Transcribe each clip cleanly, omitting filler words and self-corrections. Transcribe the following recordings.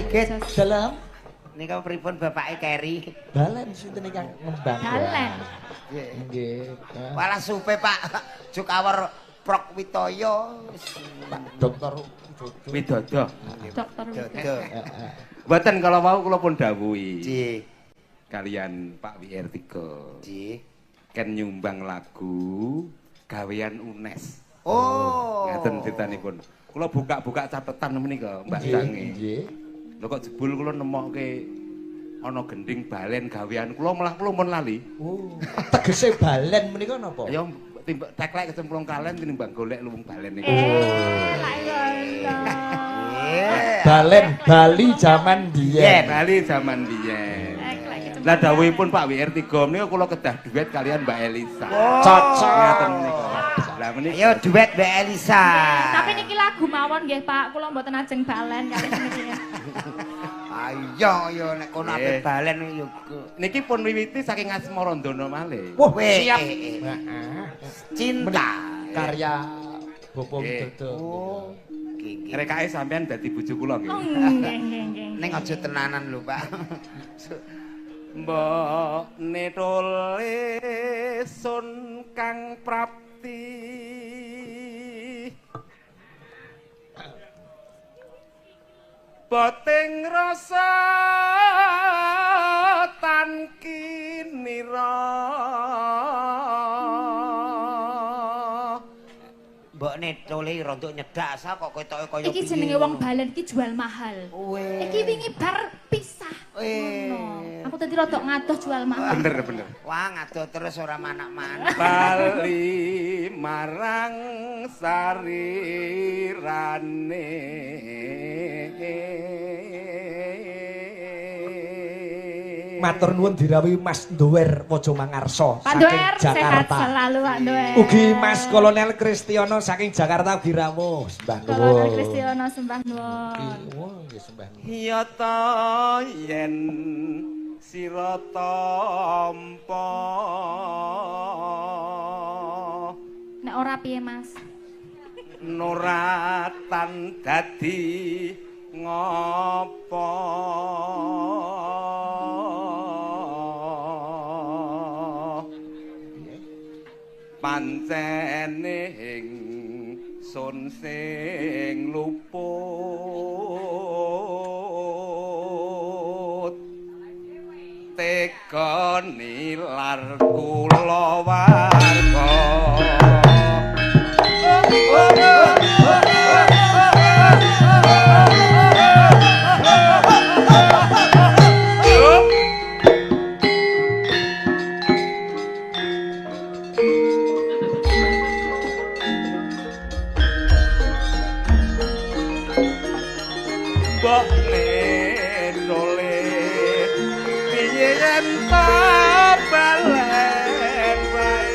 Git. Dalam Nika pripun bapake Keri? balen sinten ingkang ngembang. Dalan. Nggih. Walah supe Pak Jukawar Prokwitoyo. Pak Dokter Widodo. Dokter Dodo. Mboten kalau mau kula pun dawuhi. Ji. Kalian Pak WR3. Ji. Ken nyumbang lagu gawean UNES. Oh. Ngaten critanipun. Kula buka-buka catetan menika Mbak Sange. Nggih. Lho kok jebul kula nemokke ana gending balen gawean kula malah kula mun lali. Oh, tegese balen menika napa? Ya timbang teklek kecemplung kalen tinimbang golek luwung balen niku. Balen Bali zaman biyen. Bali zaman biyen. Lah dawuhipun Pak WR3 menika kula kedah duet kalian Mbak Elisa. Cocok. Ngaten menika. Lah menika Ayo duet Mbak Elisa. Tapi niki lagu mawon nggih Pak, kula mboten ajeng balen kali niki. Ayo yo nek kono ape balen yo. niki pun wiwiti saking Asmarandana malih. Wah, Weh, siap. Cinta. Karya Bopo Nggih. Widodo. Oh. Nggih. Rekake sampean dadi bojo kula nggih. Oh, nggih nggih nggih. Ning aja tenanan lho, Pak. Mbok netole sun kang prapti Boting rasa tan kinira Mbok netole rada nyedak sa kok ketoke kaya Iki jenenge wong balen iki jual mahal. Weh. Iki wingi bar pisah. Ngono. Aku tadi rada ngadoh jual mahal. bener Wah, ngadoh terus ora manak-manak. bali marang sarirane Matur nuwun dirawuhi Mas Ndower Waja Mangarsa Pak saking Doer sehat Jakarta. selalu Pak Doer. Ugi Mas Kolonel Kristiono saking Jakarta ugi rawuh. Sembah Kolonel nuwun. Kristiono sembah nuwun. Wah, nggih sembah nuwun. ya ta yen sira tampa Nek ora piye Mas? nuratan dadi ngopo pancene ing sun sing luput teka nilar kula warga Mbok netole piye yen ta balen wae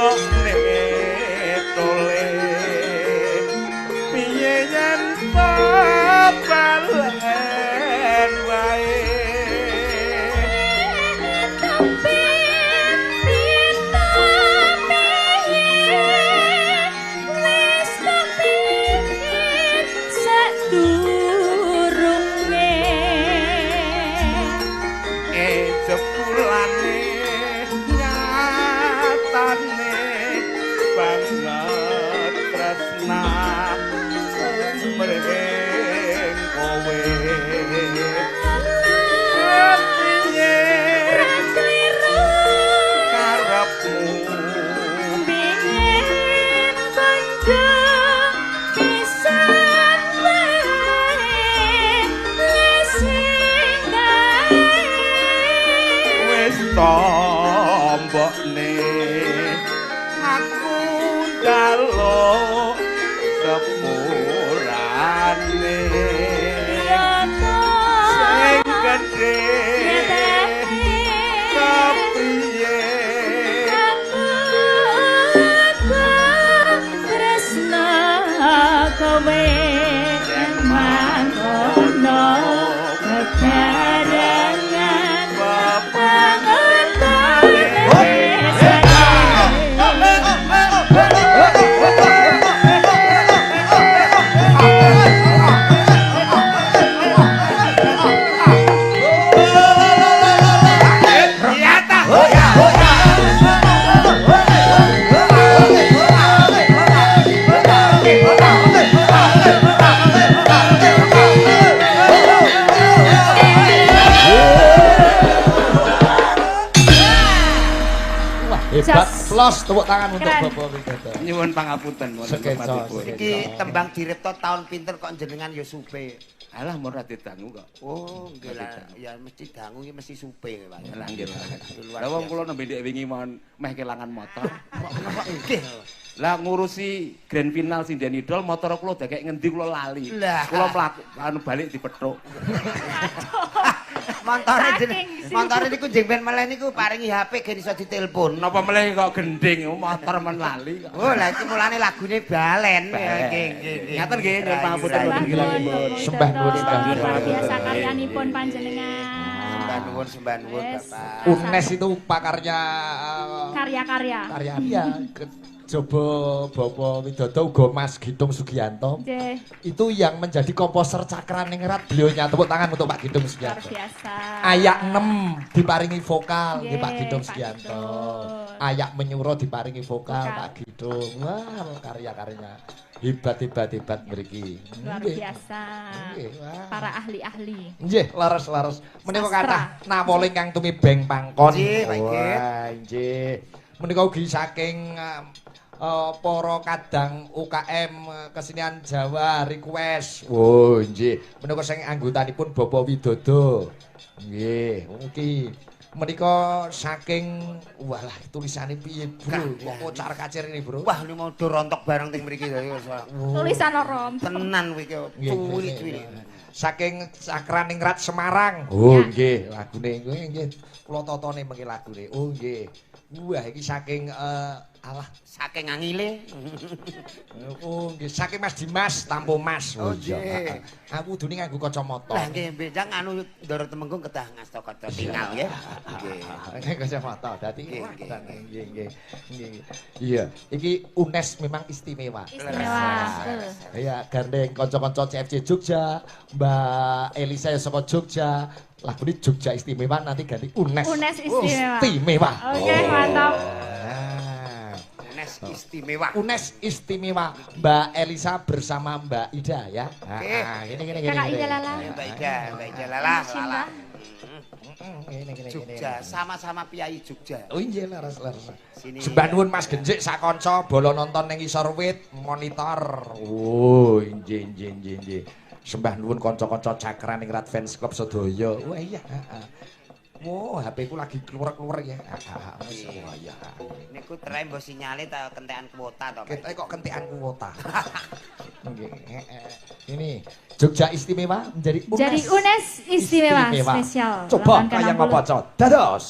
mbokne tole piye yen balen wae tombokne aku njaluk sepurane sing gedhe kepriye tresna kowe mangkono kejarangan bapak. Hebat, plus tepuk tangan untuk Bapak Widodo. Nyuwun pangapunten wonten tempatipun. Iki tembang diripta tahun pinter kok jenengan ya supe. Alah mun ra didangu kok. Oh, nggih lah, ya mesti dangu iki mesti supe, Pak. Lah nggih. Lah wong kula nembe ndek wingi mon meh kelangan motor. Kok nggih. Lah ngurusi grand final Sinden Idol motor kula dekek ngendi kula lali. Lah. Kula mlaku anu balik dipethuk. Montore niku jeng ben meleh niku paringi HP gen iso ditelepon. Napa meleh kok gending motor men lali kok. Oh, lah iki mulane lagune balen. Nggih, nggih. Ngaten nggih nyuwun pangapunten wonten Sembah nuwun luar biasa karyanipun panjenengan. Sembah nuwun Bapak. UNES itu pakarnya Karya-karya. karya Jobo Bapak Widodo uga Mas Gitung Sugiyanto. Nggih. Itu yang menjadi komposer Cakraningrat beliaunya. Tepuk tangan untuk Pak Gitung Sugiyanto. Luar biasa. Ayak 6 diparingi vokal nggih Pak Nggih, Gitung Pak Sugiyanto. Gitung. Ayak Menyuro diparingi vokal Vokal. Pak Gitung. Wah, karya-karyanya hebat mriki. Luar Nggih. biasa. Nggih, wah. Para ahli-ahli. Nggih, laras-laras. Menika Sastra. kathah nawala ingkang tumibeng pangkon. Nggih, Pak Nggih. Wah, nggih. Menika ugi saking para kadang UKM kesenian Jawa request. Oh, nggih. Menika sing anggotanipun Bapak Widodo. Nggih, mugi menika saking walah tulisane piye, Bro? Kok kocar-kacir ini, Bro? Wah, ini mau rontok bareng ting mriki lho. Tulisan rom. Tenan kuwi ki cuwili-cuwili. Saking Cakraningrat Semarang. Oh, Ya. nggih, lagune nggih. Kula totone mengki lagune. Oh, nggih. Wah, iki saking alah Saking angile. oh, nggih, saking Mas Dimas Tampo Mas. Oh, iya. nggih. Aku kudune nganggo kacamata. Lah nggih, benjang anu Ndara Temenggung kedah ngasta kaca tinggal nggih. Nggih. Nganggo kacamata. Dadi Nggih, wah, nggih. nggih, nggih. Nggih. Iya, iki UNES memang istimewa. Istimewa. Betul. Ya, gandeng kanca-kanca CFC Jogja, Mbak Elisa saka Jogja. Lagu ini Jogja istimewa nanti ganti UNES. UNES istimewa. Istimewa. Oke, mantap. Ah. Nes istimewa. UNES istimewa Mbak Elisa bersama Mbak Ida ya. Oke. Gini. Kakak Ida Lala. Mbak Ida Lala. Gini. Jogja, sama-sama piyai Jogja. Oh iya laras. Sini. Sembah nuwun Mas Genjik sakonco bola nonton ning isor wit monitor. Oh, injih. Sembah nuwun kanca-kanca Cakraningrat Fans Club sedaya. Wah iya, heeh. Wo, HP ku lagi keluar ya. Wis ya. Niku trepe mbok sinyale ta kentekan kuota to. Kita kok kentekan kuota. Nggih, Ini Jogja istimewa menjadi UNES. Jadi UNES istimewa spesial. Coba Lawan kaya ke-60. ngapa, Dados.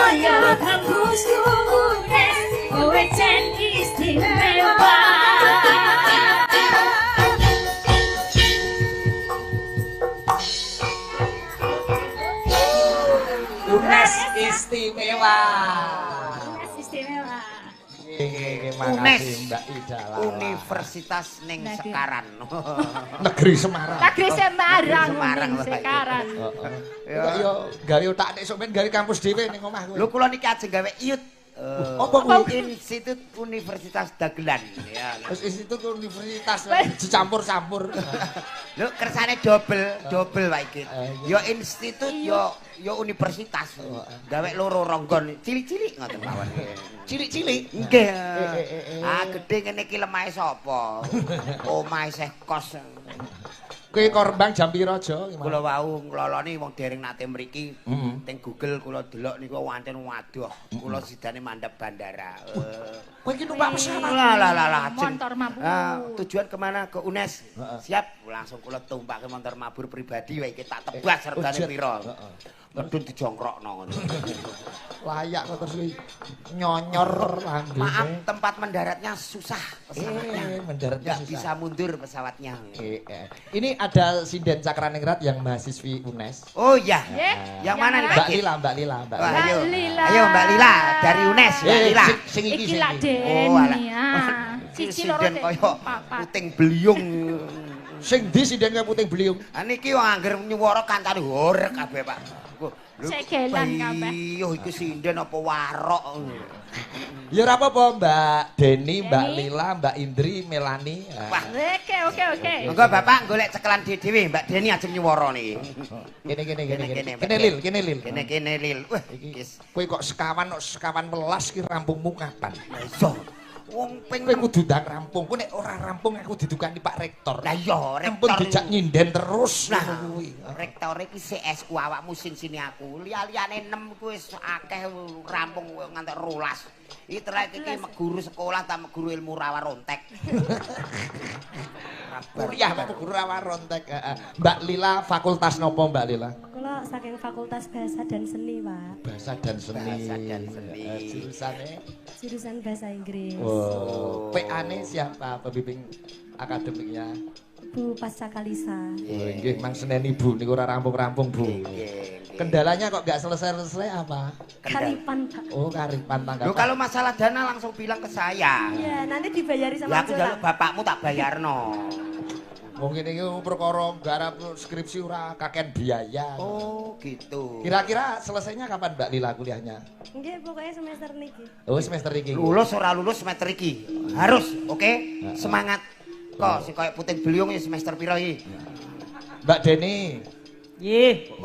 sedaya kampusku UNES kowe jan istimewa. UNES istimewa. UNES istimewa. Nggih, UNES makasih Mbak Ida. Universitas ning Sekaran. Negeri Semarang. Negeri Semarang Semarang, ning Sekaran. Yo gawe otak nek sok men gawe kampus dhewe ning omah kowe. Lho kula niki ajeng gawe IUT. Apa kuwi? Institut Universitas Dagelan. Ya. Terus institut universitas dicampur-campur. Lho kersane double wae iki. Yo institut yo universitas. Gawe loro ronggon cilik-cilik ngoten mawon. Cilik-cilik. Nggih. Ah gedhe ngene iki lemahe sapa? Omahe Syekh Kos. Kowe korbang jam pira aja? Kula wau ngloloni wong dereng nate mriki. Teng Google kula delok niku wonten waduh. Kula sidane mandhap bandara. Kowe iki numpak pesawat. Lah. Montor mabur. Tujuan kemana? Ke UNES. Siap. Langsung kula tumpake montor mabur pribadi wae iki tak tebas regane pira. Medun dijongkrokno ngono. Layak kok terus nyonyor langgene. Maaf, tempat mendaratnya susah pesawatnya. Mendaratnya Nggak susah. bisa mundur pesawatnya. Ini ada sinden Cakraningrat yang mahasiswi UNES. Oh iya. Yang Yang mana nih, Mbak Pak? Lila. Wah, ayo. Mbak Lila. Ayo Mbak Lila dari UNES, Mbak Lila. Sing iki Iki lak Oh, alah. Deni ya. Cici loro Siden koyo puting beliung. sing ndi sinden kaya puting beliung. Niki wong angger nyuwara kancane horeg kabeh, Pak. Cegelan kabeh. Yo iku sinden apa warok. Ya ora apa-apa Mbak Deni, Mbak Deni. Lila, Mbak Indri, Melani. Wah, Oke. monggo Bapak golek cekelan dhewe, Mbak Deni ajeng nyuwara niki. Kene Lil. Kene Lil. Wah, Iki kowe kok sekawan welas ki rampungmu kapan? iso. Wong ping Kowe kudu ndang rampung. Kowe nek ora rampung aku didukani Pak Rektor. Lah iya, Ampun rektor. dijak nyinden terus. Nah, rektor iki CSU awakmu sing sini aku. Liya-liyane 6 ku wis akeh rampung nganti 12. Iki terek iki guru sekolah ta guru ilmu rawa rontek. Kuliah apa guru Rawarontek. Mbak Lila fakultas nopo Mbak Lila? Kula saking Fakultas Bahasa dan Seni, Pak. Bahasa dan seni. Bahasa dan seni. Jurusannya? Jurusan Bahasa Inggris. Oh, PA-ne siapa pembimbing akademiknya? Bu Pasca Kalisa. Oh, nggih mang senen Ibu niku ora rampung-rampung, Bu. Kendalanya kok nggak selesai-selesai apa? Karipan, Pak. Oh, karipan tangga. Loh kalau masalah dana langsung bilang ke saya. Iya, nanti dibayari Ya sama aku jaluk bapakmu tak bayarno. Mungkin ini perkara garap skripsi ora kakean biaya. Oh, gitu. Kira-kira selesainya kapan Mbak Lila kuliahnya? Nggih, pokoknya semester niki. Oh, semester iki. Lulus ora lulus semester iki. Harus, oke? Semangat. Kok sing koyo puting beliung ya semester pira iki? Mbak Deni. Nggih.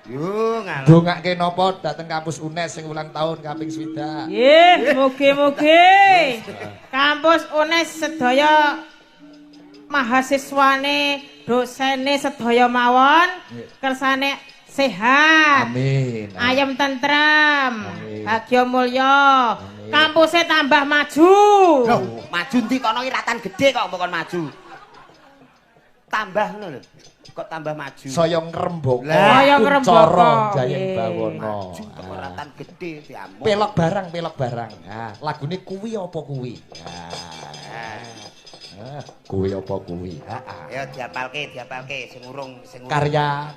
Yo ngalah. Dongake napa dateng kampus UNES sing ulang tahun kaping 7. Nggih, mugi-mugi kampus UNES sedaya mahasiswane, dosene sedaya mawon kersane sehat. Amin. Ayem tentrem, Amin. bagya mulya. Kampusnya tambah maju. Loh, maju ndi kono iki ratan gedhe kok mbok kon maju. Tambah ngono lho. Kok tambah maju? Saya ngrembaka. Saya ngrembaka, Kuncara Jayeng nggih. Bawana. Maju kok ratan gedhe diamuk. Pelok barang. Nah, lagune kuwi apa kuwi? Nah, kuwi apa kuwi? Ya diapalke sing urung. Karya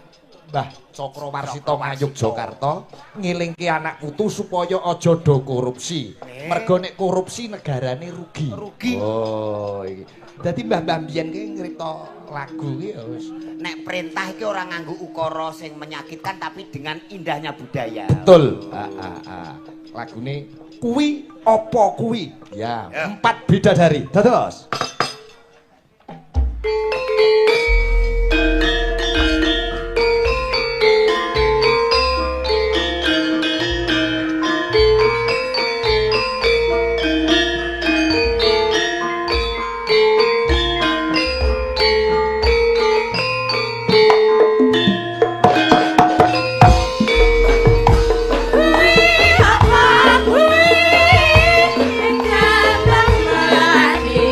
Mbah Cokrowarsita Ngayogyakarta ngilingke anak putu supaya aja do korupsi. Mergo nek korupsi negarane rugi. Rugi. Oh, iki. Dadi mbah-mbah mbiyen ki ngripta lagu ki ya wis. Nek perintah iki ora nganggo ukara sing menyakitkan tapi dengan indahnya budaya. Betul. Lagune kuwi apa kuwi? Ya, 4 bidadari. Dados. Apa kuwi ingkang mati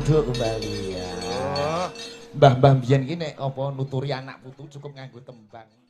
duduk kembali ya. Mbah-mbah biyen ki nek apa nuturi anak putu cukup nganggo tembang.